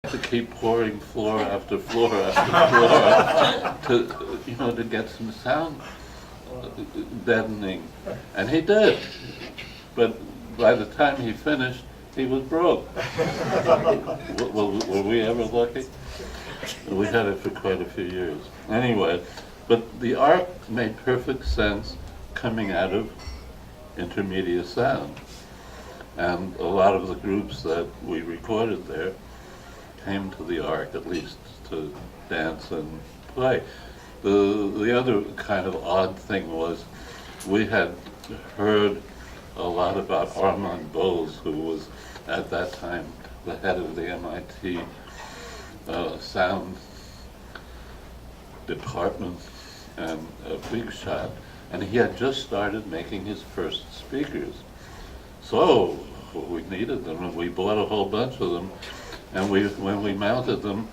To keep pouring floor after floor after floor to get some sound deadening, and he did. But by the time he finished, he was broke. Were we ever lucky? We had it for quite a few years. Anyway, but the art made perfect sense coming out of intermediate sound. And a lot of the groups that we recorded there came to the Ark, at least to dance and play. The other kind of odd thing was we had heard a lot about Armand Bose, who was at that time the head of the MIT sound department and a big shot, and he had just started making his first speakers. So we needed them, and we bought a whole bunch of them, and when we mounted them,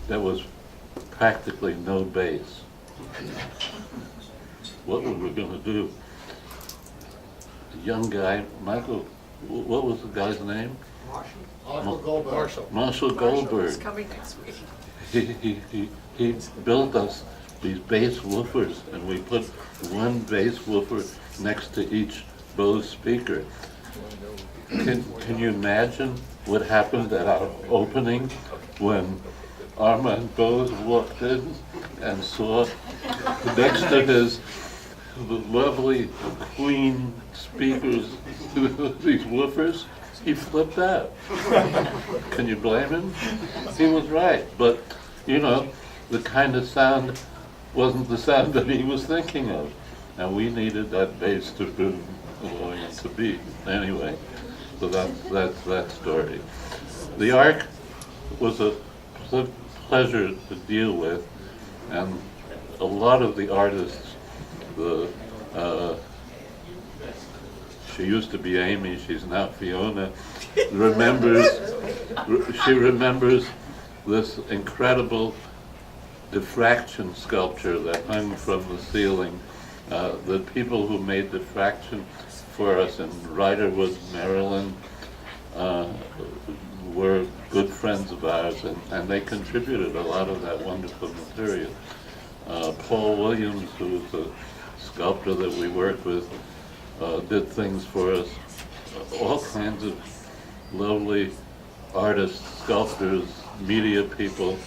there was practically no bass. What were we going to do? The young guy, Michael, what was the guy's name? Marshall Goldberg. He's coming next week. He built us these bass woofers, and we put one bass woofer next to each Bose speaker. Can you imagine what happened at our opening when Armand Bose walked in and saw next to his lovely Queen speakers these woofers? He flipped out. Can you blame him? He was right, but the kind of sound wasn't the sound that he was thinking of, and we needed that bass to boom along into beat. Anyway, so that's that story. The Ark was a pleasure to deal with, and a lot of the artists, she used to be Amy, she's now Fiona, she remembers this incredible diffraction sculpture that hung from the ceiling. The people who made diffraction for us in Riderwood, Maryland, were good friends of ours, and they contributed a lot of that wonderful material. Paul Williams, who was a sculptor that we worked with, did things for us. All kinds of lovely artists, sculptors, media people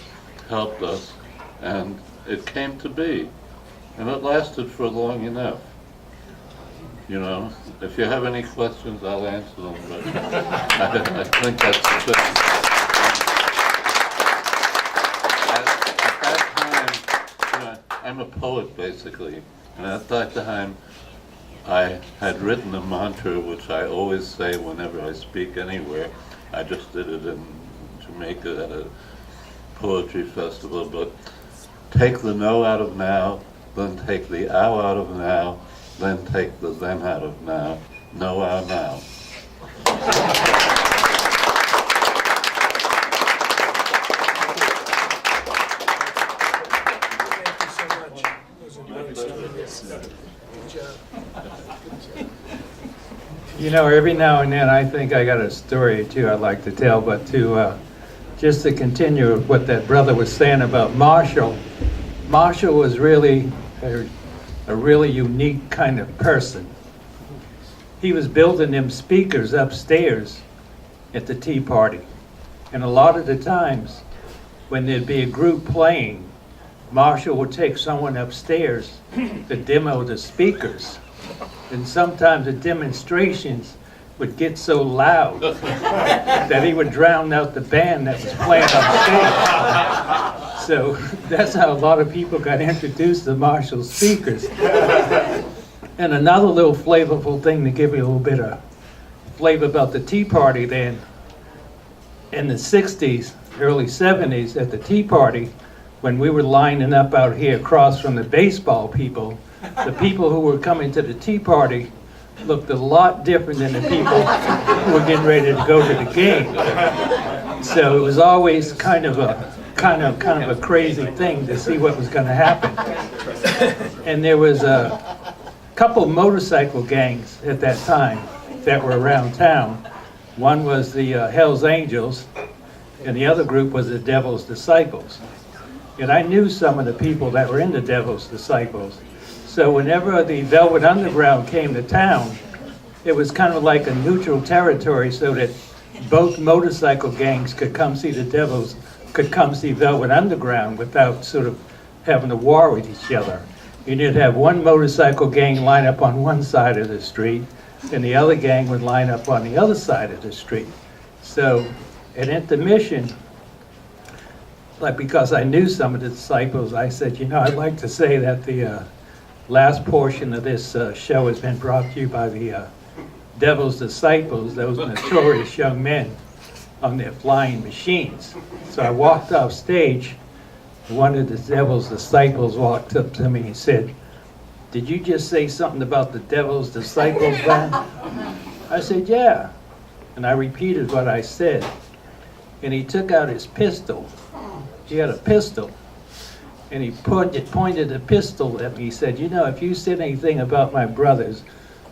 helped us, and it came to be. And it lasted for long enough. If you have any questions, I'll answer them, but I think that's sufficient. At that time, I'm a poet basically, and at that time, I had written a mantra which I always say whenever I speak anywhere. I just did it in Jamaica at a poetry festival, but take the no out of now, then take the ow out of now, then take the then out of now, no ow now. Thank you so much. Those are nice stories. Good job. Every now and then I think I got a story or two I'd like to tell, but just to continue what that brother was saying about Marshall. Marshall was really a really unique kind of person. He was building them speakers upstairs at the tea party. And a lot of the times when there'd be a group playing, Marshall would take someone upstairs to demo the speakers. And sometimes the demonstrations would get so loud that he would drown out the band that was playing upstairs. So that's how a lot of people got introduced to Marshall speakers. And another little flavorful thing to give you a little bit of flavor about the Tea Party then. In the 60s, early 70s, at the Tea Party, when we were lining up out here across from the baseball people, the people who were coming to the Tea Party looked a lot different than the people who were getting ready to go to the game. So it was always kind of a crazy thing to see what was going to happen. And there was a couple motorcycle gangs at that time that were around town. One was the Hells Angels, and the other group was the Devil's Disciples. And I knew some of the people that were in the Devil's Disciples. So whenever the Velvet Underground came to town, it was kind of like a neutral territory so that both motorcycle gangs could come see could come see Velvet Underground without sort of having a war with each other. You'd have one motorcycle gang line up on one side of the street, and the other gang would line up on the other side of the street. So at intermission, like, because I knew some of the disciples, I said, I'd like to say that the last portion of this show has been brought to you by the Devil's Disciples, those notorious young men on their flying machines. So I walked off stage. One of the Devil's Disciples walked up to me and said, "Did you just say something about the Devil's Disciples, man?" I said, "Yeah." And I repeated what I said. And he took out his pistol. He had a pistol. And he pointed the pistol at me. He said, "If you said anything about my brothers,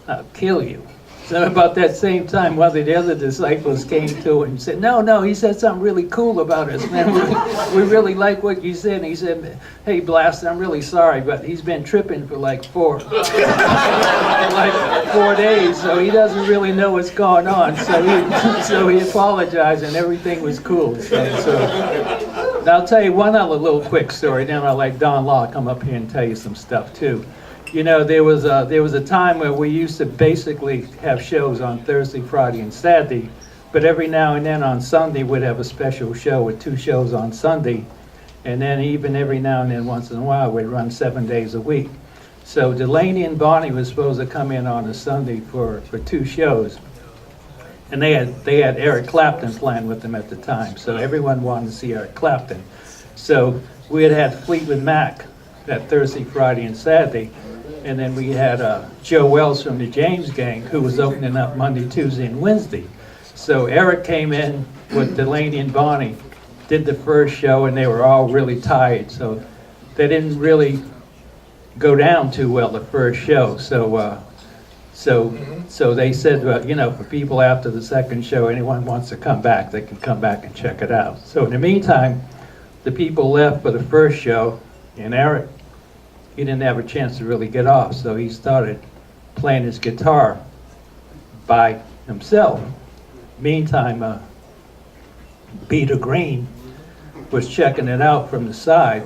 I'll kill you." So about that same time, one of the other disciples came to him and said, No, he said something really cool about us, man. We really like what you said. And he said, "Hey, Blast, I'm really sorry, but he's been tripping for like 4 days, so he doesn't really know what's going on." So he apologized, and everything was cool. So now I'll tell you one other little quick story, then I'll let Don Law come up here and tell you some stuff too. There was a time where we used to basically have shows on Thursday, Friday, and Saturday, but every now and then on Sunday we'd have a special show with 2 shows on Sunday, and then even every now and then, once in a while, we'd run 7 days a week. So Delaney and Bonnie was supposed to come in on a Sunday for 2 shows, and they had Eric Clapton playing with them at the time, so everyone wanted to see Eric Clapton. So we had Fleetwood Mac that Thursday, Friday, and Saturday. And then we had Joe Wells from the James Gang, who was opening up Monday, Tuesday, and Wednesday. So Eric came in with Delaney and Bonnie, did the first show, and they were all really tired. So they didn't really go down too well the first show. So they said, for people after the second show, anyone wants to come back, they can come back and check it out. So in the meantime, the people left for the first show, and Eric, he didn't have a chance to really get off, so he started playing his guitar by himself. Meantime, Peter Green was checking it out from the side,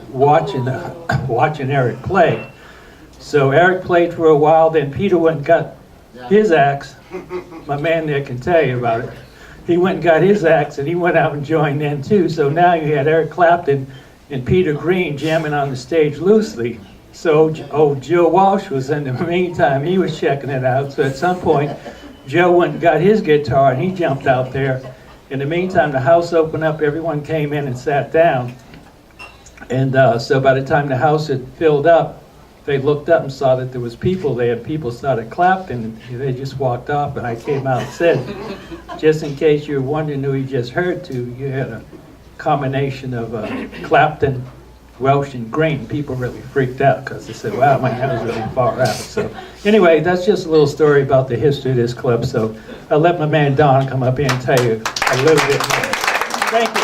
watching Eric play. So Eric played for a while, then Peter went and got his axe. My man there can tell you about it. He went and got his axe, and he went out and joined in too. So now you had Eric Clapton and Peter Green jamming on the stage loosely. So Joe Walsh was in the meantime, he was checking it out. So at some point, Joe went and got his guitar and he jumped out there. In the meantime, the house opened up, everyone came in and sat down. And so by the time the house had filled up, they looked up and saw that there was people there, and people started clapping, and they just walked off, and I came out and said, just in case you're wondering who you just heard to, you had a combination of Clapton, Welsh, and Green. People really freaked out because they said, wow, man, that was really far out. So anyway, that's just a little story about the history of this club. So I'll let my man Don come up here and tell you a little bit more. Thank you.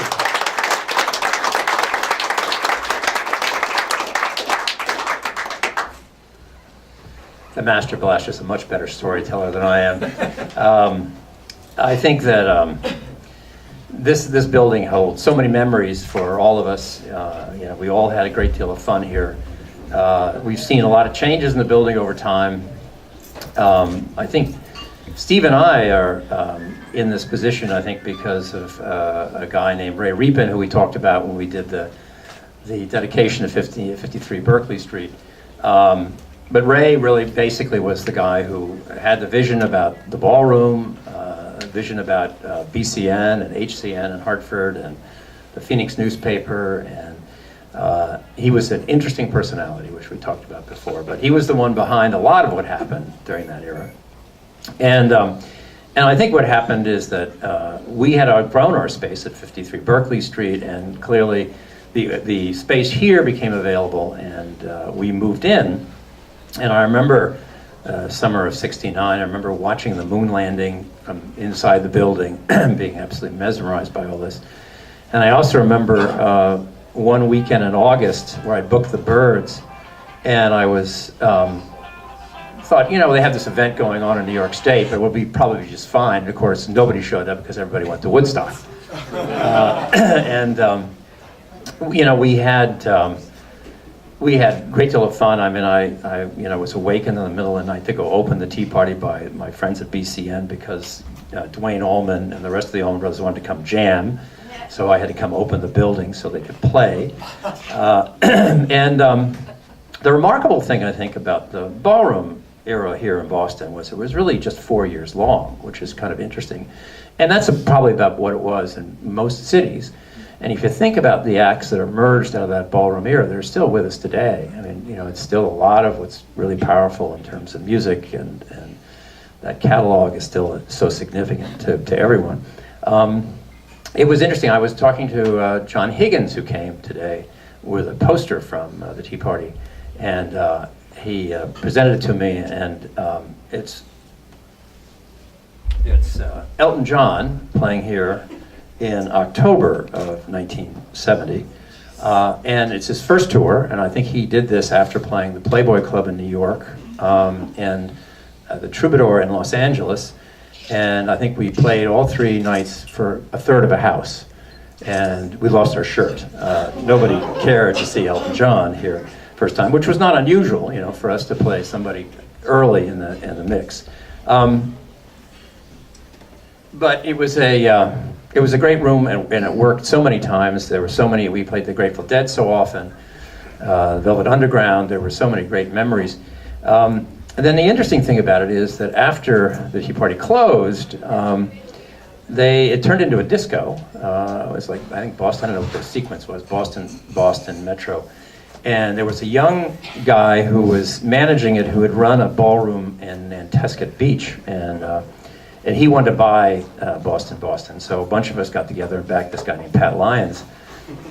The Master Blast is a much better storyteller than I am. I think that this building holds so many memories for all of us. We all had a great deal of fun here. We've seen a lot of changes in the building over time. I think Steve and I are in this position, I think, because of a guy named Ray Reapin, who we talked about when we did the dedication of 53 Berkeley Street. But Ray really basically was the guy who had the vision about the ballroom, vision about BCN and HCN in Hartford and the Phoenix newspaper, and he was an interesting personality, which we talked about before, but he was the one behind a lot of what happened during that era. And I think what happened is that we had outgrown our space at 53 Berkeley Street, and clearly the space here became available, and we moved in. And I remember summer of '69, I remember watching the moon landing from inside the building, being absolutely mesmerized by all this. And I also remember one weekend in August where I booked the Birds, and I was thought, you know, they have this event going on in New York State, but it will be probably just fine. And of course, nobody showed up because everybody went to Woodstock. You know, we had a great deal of fun. I mean, I you know, was awakened in the middle of the night to go open the tea party by my friends at BCN because Dwayne Allman and the rest of the Allman Brothers wanted to come jam. So I had to come open the building so they could play. The remarkable thing, I think, about the ballroom era here in Boston was it was really just 4 years long, which is kind of interesting. And that's probably about what it was in most cities. And if you think about the acts that emerged out of that ballroom era, they're still with us today. I mean, you know, it's still a lot of what's really powerful in terms of music, and that catalog is still so significant to everyone. It was interesting. I was talking to John Higgins, who came today with a poster from the Tea Party, and he presented it to me, and it's Elton John playing here in October of 1970, and it's his first tour, and I think he did this after playing the Playboy Club in New York and the Troubadour in Los Angeles, and I think we played all 3 nights for a third of a house, and we lost our shirt. Nobody cared to see Elton John here first time, which was not unusual, you know, for us to play somebody early in the mix. But it was a great room, and it worked so many times. There were so many. We played the Grateful Dead so often, Velvet Underground. There were so many great memories. And then the interesting thing about it is that after the Tea Party closed, it turned into a disco. It was like, I think Boston, I don't know what the sequence was, Boston Metro. And there was a young guy who was managing it who had run a ballroom in Nantasket Beach, and he wanted to buy Boston. So a bunch of us got together and backed this guy named Pat Lyons.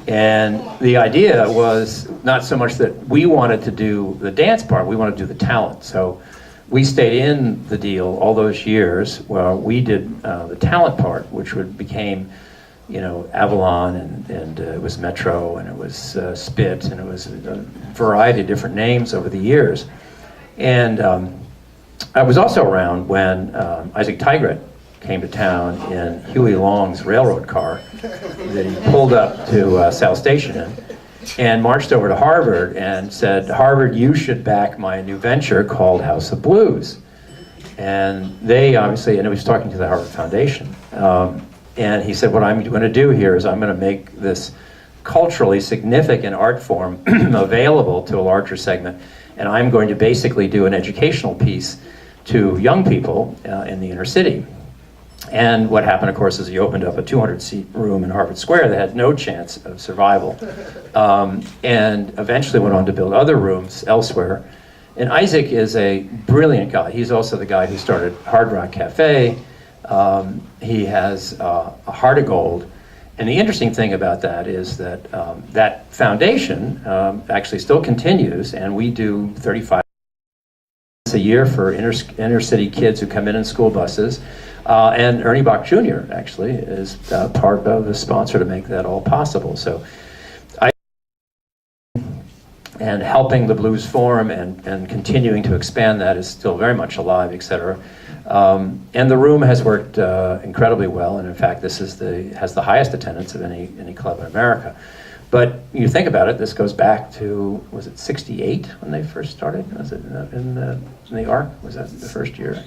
And the idea was not so much that we wanted to do the dance part, we wanted to do the talent. So we stayed in the deal all those years where we did the talent part, which became, you know, Avalon, and it was Metro, and it was Spit, and it was a variety of different names over the years. And I was also around when Isaac Tigret came to town in Huey Long's railroad car that he pulled up to South Station in, and marched over to Harvard and said, "Harvard, you should back my new venture called House of Blues." And they obviously, and he was talking to the Harvard Foundation, and he said, "What I'm going to do here is I'm going to make this culturally significant art form available to a larger segment, and I'm going to basically do an educational piece to young people in the inner city." And what happened, of course, is he opened up a 200-seat room in Harvard Square that had no chance of survival, and eventually went on to build other rooms elsewhere. And Isaac is a brilliant guy. He's also the guy who started Hard Rock Cafe. He has a heart of gold. And the interesting thing about that is that that foundation actually still continues, and we do 35 a year for inner city kids who come in school buses. And Ernie Bach Jr. actually is part of the sponsor to make that all possible. So and helping the Blues Forum and continuing to expand that is still very much alive, etc. And the room has worked incredibly well, and in fact this has the highest attendance of any club in America. But you think about it, this goes back to, was it 68 when they first started? Was it in the Ark? Was that the first year?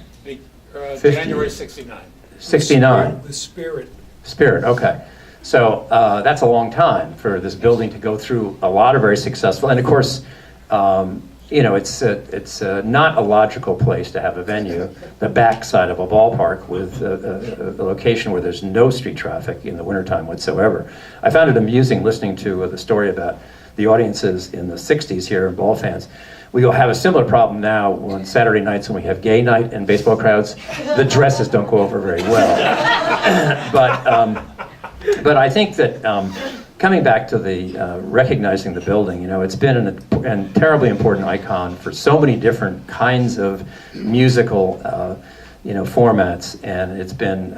January 69. 69. The Spirit. Spirit, okay. So that's a long time for this building to go through a lot of very successful, and of course, you know, it's not a logical place to have a venue, the backside of a ballpark with a location where there's no street traffic in the wintertime whatsoever. I found it amusing listening to the story about the audiences in the 60s here, ball fans. We will have a similar problem now on Saturday nights when we have gay night and baseball crowds. The dresses don't go over very well. But I think that coming back to the recognizing the building, you know, it's been a terribly important icon for so many different kinds of musical, you know, formats, and it's been,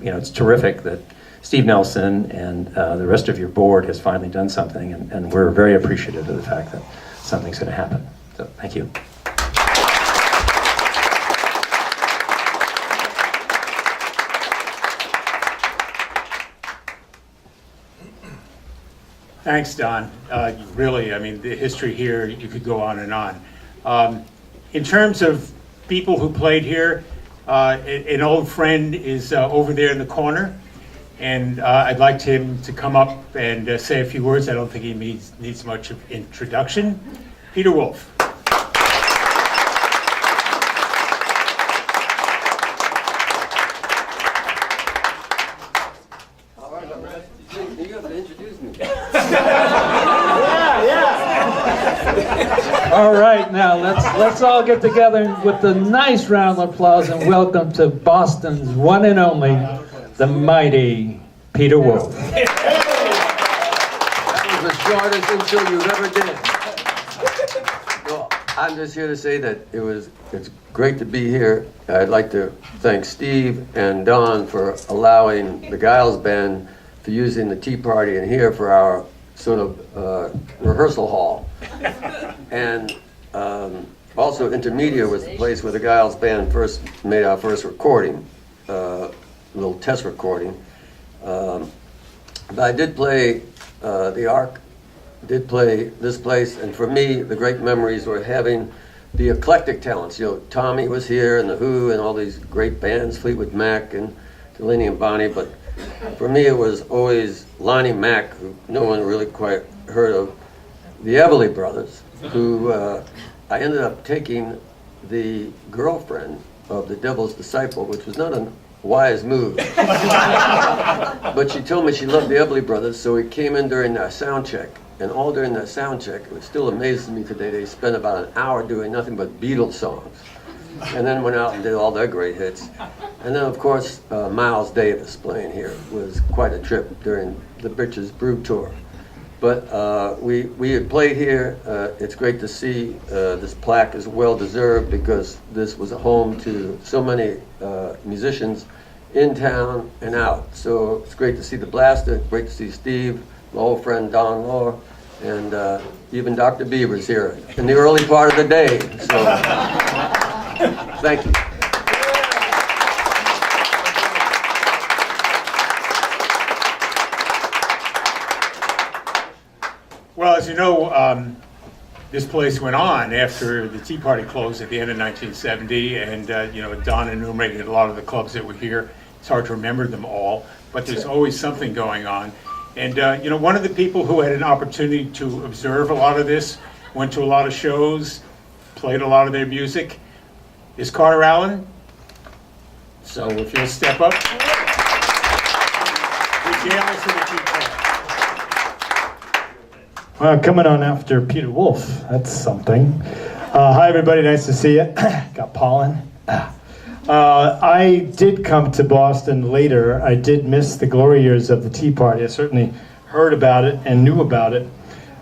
you know, it's terrific that Steve Nelson and the rest of your board has finally done something, and we're very appreciative of the fact that something's going to happen. So thank you. Thanks, Don. Really, I mean, the history here, you could go on and on. In terms of people who played here, an old friend is over there in the corner, and I'd like him to come up and say a few words. I don't think he needs much of introduction. Peter Wolf. You have to introduce me. All right, now let's all get together with a nice round of applause and welcome to Boston's one and only, the mighty Peter Wolf. That was the shortest intro you ever did. Well, I'm just here to say that it's great to be here. I'd like to thank Steve and Don for allowing the Giles Band for using the Tea Party in here for our sort of rehearsal hall. And also Intermedia was the place where the Giles Band first made our first recording, little test recording. But I did play the Ark, did play this place, and for me the great memories were having the eclectic talents. You know, Tommy was here and the Who and all these great bands, Fleetwood Mac and Delaney and Bonnie, but for me it was always Lonnie Mack, who no one really quite heard of, the Everly Brothers, who I ended up taking the girlfriend of the Devil's Disciple, which was not a wise move. But she told me she loved the Everly Brothers, so we came in during our sound check. And all during that sound check, it still amazes me today, they spent about an hour doing nothing but Beatles songs. And then went out and did all their great hits. And then, of course, Miles Davis playing here was quite a trip during the Bitches Brew Tour. But we had played here. It's great to see this plaque is well deserved because this was a home to so many musicians in town and out. So it's great to see the Blaster, great to see Steve, my old friend Don Law, and even Dr. Beaver's here in the early part of the day. So thank you. Well, as you know, this place went on after the Tea Party closed at the end of 1970, and Don enumerated a lot of the clubs that were here. It's hard to remember them all, but there's always something going on. And one of the people who had an opportunity to observe a lot of this, went to a lot of shows, played a lot of their music, is Carter Allen. So if you'll step up. The jailers of the Tea Party. Well, coming on after Peter Wolf, that's something. Hi, everybody. Nice to see you. Got pollen. I did come to Boston later. I did miss the glory years of the Tea Party. I certainly heard about it and knew about it.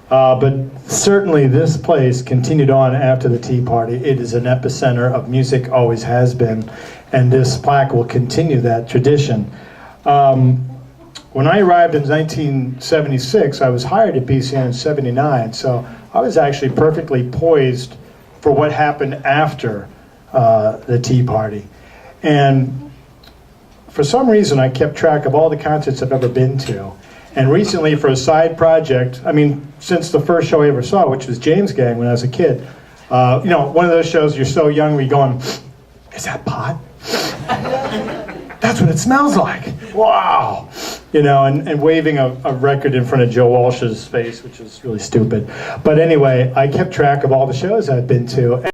But certainly this place continued on after the Tea Party. It is an epicenter of music, always has been, and this plaque will continue that tradition. When I arrived in 1976, I was hired at BCN in 79, so I was actually perfectly poised for what happened after the Tea Party. And for some reason, I kept track of all the concerts I've ever been to. And recently, for a side project, I mean, since the first show I ever saw, which was James Gang when I was a kid, one of those shows you're so young, we're going, is that pot? That's what it smells like. Wow. And waving a record in front of Joe Walsh's face, which is really stupid. But anyway, I kept track of all the shows I'd been to.